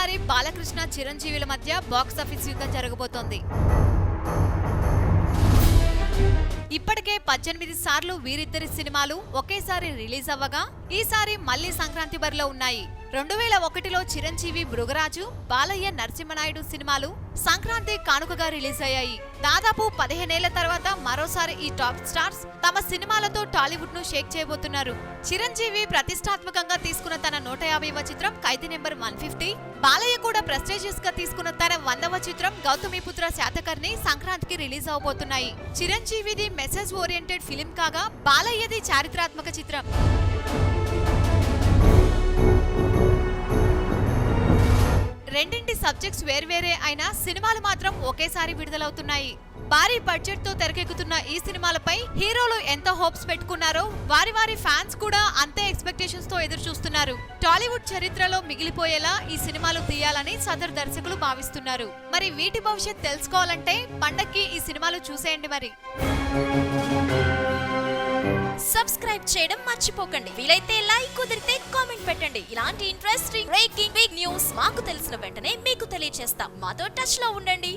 ఈసారి బాలకృష్ణ చిరంజీవుల మధ్య బాక్సాఫీస్ యుద్ధం జరగబోతోంది. ఇప్పటికే 18 సార్లు వీరిద్దరి సినిమాలు ఒకేసారి రిలీజ్ అవ్వగా ఈసారి మళ్లీ సంక్రాంతి బరిలో ఉన్నాయి. 2001లో చిరంజీవి మృగరాజు, బాలయ్య నరసింహనాయుడు సినిమాలు సంక్రాంతి కానుకగా రిలీజ్ అయ్యాయి. దాదాపు 15 ఏళ్ల తర్వాత మరోసారి ఈ టాప్ స్టార్స్ తమ సినిమాలతో టాలీవుడ్ ను షేక్ చేయబోతున్నారు. చిరంజీవి ప్రతిష్టాత్మకంగా తీసుకున్న తన 150వ చిత్రం ఖైదీ నెంబర్ 150, బాలయ్య కూడా ప్రెస్టీజియస్ గా తీసుకున్న తన 100వ చిత్రం గౌతమిపుత్ర శాతకర్ణి సంక్రాంతికి రిలీజ్ అవబోతున్నాయి. చిరంజీవిది మెసేజ్ ఓరియంటెడ్ ఫిలిం కాగా బాలయ్యది చారిత్రాత్మక చిత్రం. రెండింటి సబ్జెక్ట్స్ వేర్వేరే అయినా సినిమాలు మాత్రం ఒకేసారి విడుదలవుతున్నాయి. భారీ బడ్జెట్ తో తెరకెక్కుతున్న ఈ సినిమాలపై హీరోలు ఎంత హోప్స్ పెట్టుకున్నారో వారి ఫ్యాన్స్ కూడా అంతే ఎక్స్పెక్టేషన్స్ తో ఎదురు చూస్తున్నారు. టాలీవుడ్ చరిత్రలో మిగిలిపోయేలా ఈ సినిమాలు తీయాలని సదరు దర్శకులు భావిస్తున్నారు. మరి వీటి భవిష్యత్ తెలుసుకోవాలంటే పండక్కి ఈ సినిమాలు చూసేయండి. మరి సబ్స్క్రైబ్ చేయడం మర్చిపోకండి. వీలైతే లైక్, కుదిరితే కామెంట్ పెట్టండి. ఇలాంటి ఇంట్రెస్టింగ్ బ్రేకింగ్ బిగ్ న్యూస్ మాకు తెలిసిన వెంటనే మీకు తెలియజేస్తాం. మాతో టచ్ లో ఉండండి.